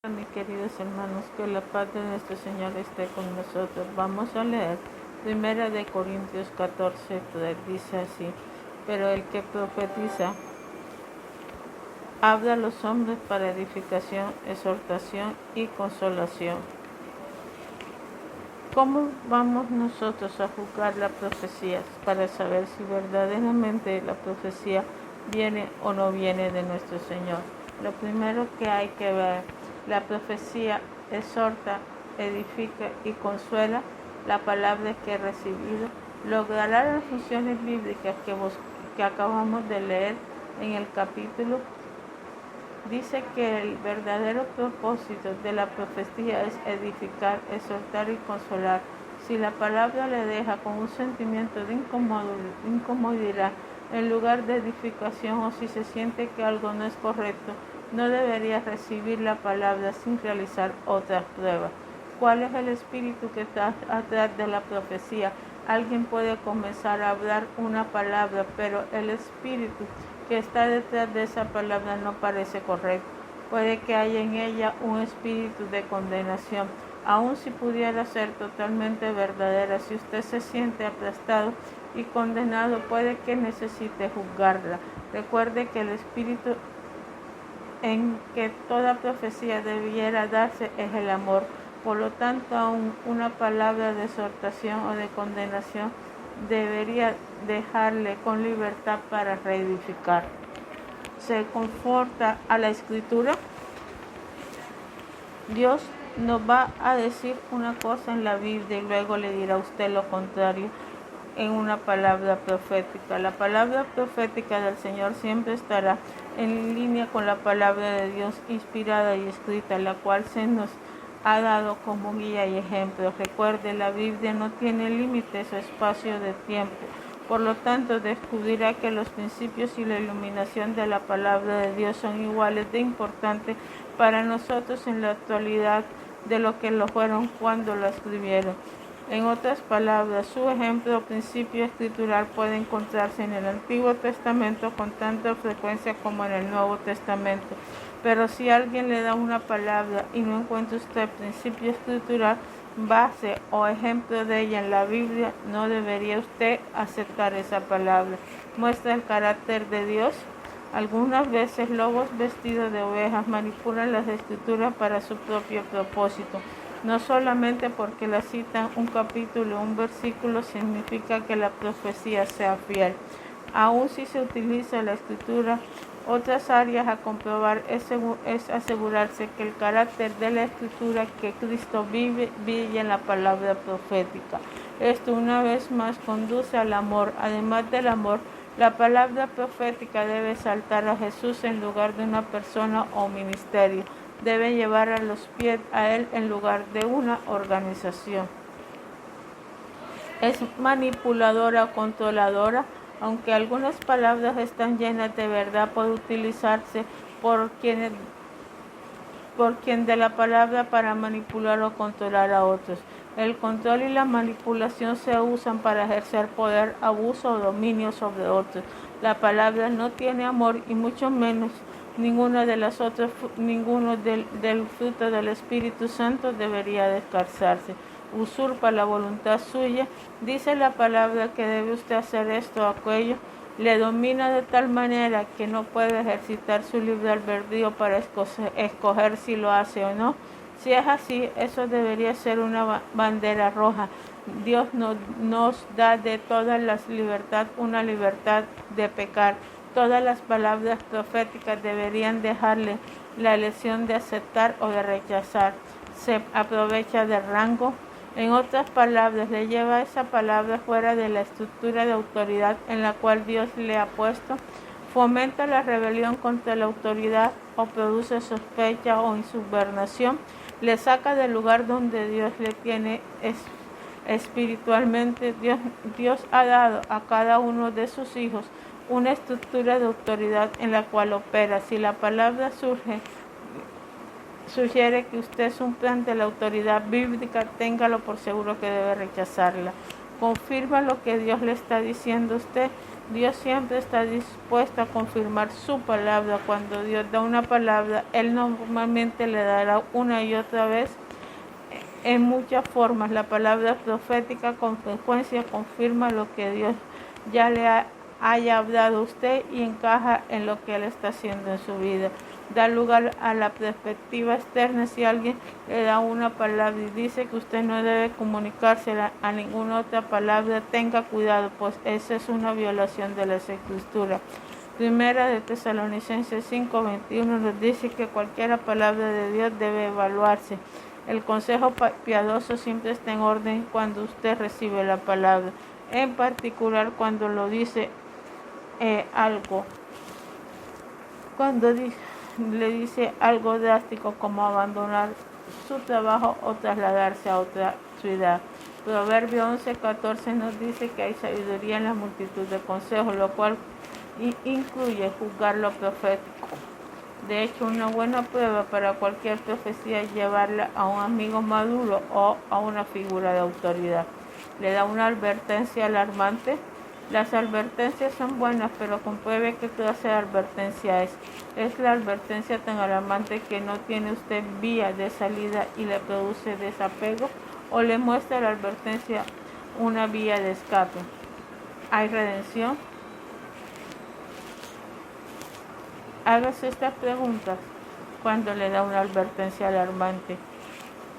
Mis queridos hermanos, que la paz de nuestro Señor esté con nosotros. Vamos a leer 1 Corintios 14, dice así: pero el que profetiza habla a los hombres para edificación, exhortación y consolación. ¿Cómo vamos nosotros a juzgar la profecía para saber si verdaderamente la profecía viene o no viene de nuestro Señor? Lo primero que hay que ver: la profecía exhorta, edifica y consuela. La palabra que he recibido logrará las funciones bíblicas que acabamos de leer en el capítulo. Dice que el verdadero propósito de la profecía es edificar, exhortar y consolar. Si la palabra le deja con un sentimiento de incomodidad en lugar de edificación, o si se siente que algo no es correcto, no debería recibir la palabra sin realizar otras pruebas. ¿Cuál es el espíritu que está atrás de la profecía? Alguien puede comenzar a hablar una palabra, pero el espíritu que está detrás de esa palabra no parece correcto. Puede que haya en ella un espíritu de condenación. Aun si pudiera ser totalmente verdadera, si usted se siente aplastado y condenado, puede que necesite juzgarla. Recuerde que el espíritu en que toda profecía debiera darse es el amor. Por lo tanto, aún una palabra de exhortación o de condenación debería dejarle con libertad para reedificar. ¿Se conforta a la Escritura? Dios nos va a decir una cosa en la Biblia y luego le dirá a usted lo contrario en una palabra profética. La palabra profética del Señor siempre estará en línea con la palabra de Dios inspirada y escrita, la cual se nos ha dado como guía y ejemplo. Recuerde, la Biblia no tiene límites o espacio de tiempo. Por lo tanto, descubrirá que los principios y la iluminación de la palabra de Dios son iguales de importantes para nosotros en la actualidad de lo que lo fueron cuando lo escribieron. En otras palabras, su ejemplo o principio escritural puede encontrarse en el Antiguo Testamento con tanta frecuencia como en el Nuevo Testamento. Pero si alguien le da una palabra y no encuentra usted principio escritural, base o ejemplo de ella en la Biblia, no debería usted aceptar esa palabra. Muestra el carácter de Dios. Algunas veces lobos vestidos de ovejas manipulan las escrituras para su propio propósito. No solamente porque la citan un capítulo o un versículo significa que la profecía sea fiel. Aun si se utiliza la escritura, otras áreas a comprobar es asegurarse que el carácter de la escritura que Cristo vive brilla en la palabra profética. Esto una vez más conduce al amor. Además del amor, la palabra profética debe exaltar a Jesús en lugar de una persona o ministerio. Debe llevar a los pies a Él en lugar de una organización. Es manipuladora o controladora. Aunque algunas palabras están llenas de verdad, puede utilizarse por quien de la palabra para manipular o controlar a otros. El control y la manipulación se usan para ejercer poder, abuso o dominio sobre otros. La palabra no tiene amor y mucho menos ninguno del fruto del Espíritu Santo debería descartarse. Usurpa la voluntad suya, dice la palabra que debe usted hacer esto o aquello, le domina de tal manera que no puede ejercitar su libre albedrío para escoger si lo hace o no. Si es así, eso debería ser una bandera roja. Dios nos da de todas las libertades una libertad de pecar. Todas las palabras proféticas deberían dejarle la elección de aceptar o de rechazar. Se aprovecha del rango. En otras palabras, le lleva esa palabra fuera de la estructura de autoridad en la cual Dios le ha puesto, fomenta la rebelión contra la autoridad o produce sospecha o insubordinación, le saca del lugar donde Dios le tiene espiritualmente. Dios ha dado a cada uno de sus hijos una estructura de autoridad en la cual opera. Si la palabra sugiere que usted es un plan de la autoridad bíblica, téngalo por seguro que debe rechazarla. confirma lo que Dios le está diciendo a usted. Dios siempre está dispuesto a confirmar su palabra. Cuando Dios da una palabra, Él normalmente le dará una y otra vez en muchas formas. La palabra profética con frecuencia confirma lo que Dios ya le haya hablado a usted y encaja en lo que Él está haciendo en su vida. Da lugar a la perspectiva externa. Si alguien le da una palabra y dice que usted no debe comunicársela a ninguna otra palabra, tenga cuidado, pues esa es una violación de las Escrituras. Primera de Tesalonicenses 5:21 nos dice que cualquier palabra de Dios debe evaluarse. El consejo piadoso siempre está en orden cuando usted recibe la palabra, en particular cuando lo dice algo. Cuando le dice algo drástico como abandonar su trabajo o trasladarse a otra ciudad. Proverbio 11:14 nos dice que hay sabiduría en la multitud de consejos, lo cual incluye juzgar lo profético. De hecho, una buena prueba para cualquier profecía es llevarla a un amigo maduro o a una figura de autoridad. Le da una advertencia alarmante. Las advertencias son buenas, pero compruebe qué clase de advertencia es. ¿Es la advertencia tan alarmante que no tiene usted vía de salida y le produce desapego? ¿O le muestra la advertencia una vía de escape? ¿Hay redención? Hágase estas preguntas cuando le da una advertencia alarmante.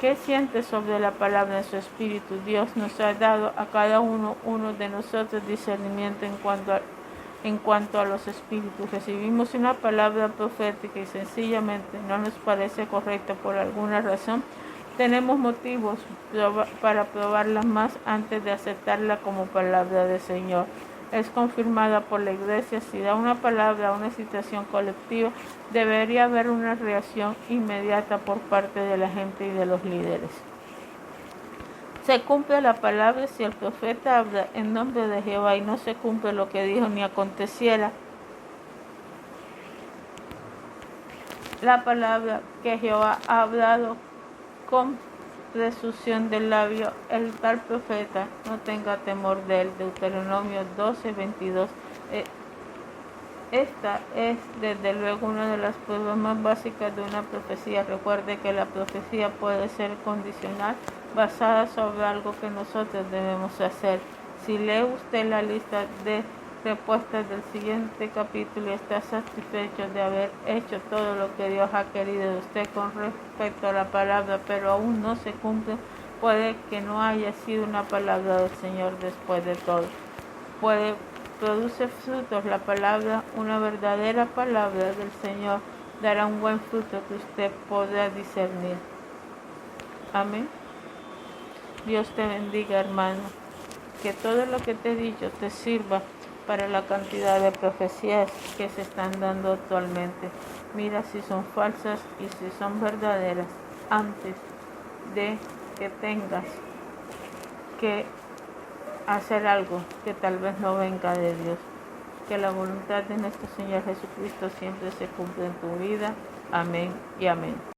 ¿Qué siente sobre la palabra en su espíritu? Dios nos ha dado a cada uno de nosotros discernimiento en cuanto a los espíritus. Recibimos una palabra profética y sencillamente no nos parece correcta por alguna razón. Tenemos motivos para probarla más antes de aceptarla como palabra del Señor. Es confirmada por la iglesia. Si da una palabra a una situación colectiva, debería haber una reacción inmediata por parte de la gente y de los líderes. Se cumple la palabra si el profeta habla en nombre de Jehová y no se cumple lo que dijo ni aconteciera la palabra que Jehová ha hablado con presunción del labio, el tal profeta no tenga temor de él. Deuteronomio 12:22. Esta es desde luego una de las pruebas más básicas de una profecía. Recuerde que la profecía puede ser condicional, basada sobre algo que nosotros debemos hacer. Si lee usted la lista de respuestas del siguiente capítulo y está satisfecho de haber hecho todo lo que Dios ha querido de usted con respecto a la palabra, pero aún no se cumple, puede que no haya sido una palabra del Señor después de todo. Produce frutos la palabra, una verdadera palabra del Señor dará un buen fruto que usted podrá discernir. Amén. Dios te bendiga, hermano. Que todo lo que te he dicho te sirva para la cantidad de profecías que se están dando actualmente. Mira si son falsas y si son verdaderas antes de que tengas que hacer algo que tal vez no venga de Dios. Que la voluntad de nuestro Señor Jesucristo siempre se cumpla en tu vida. Amén y amén.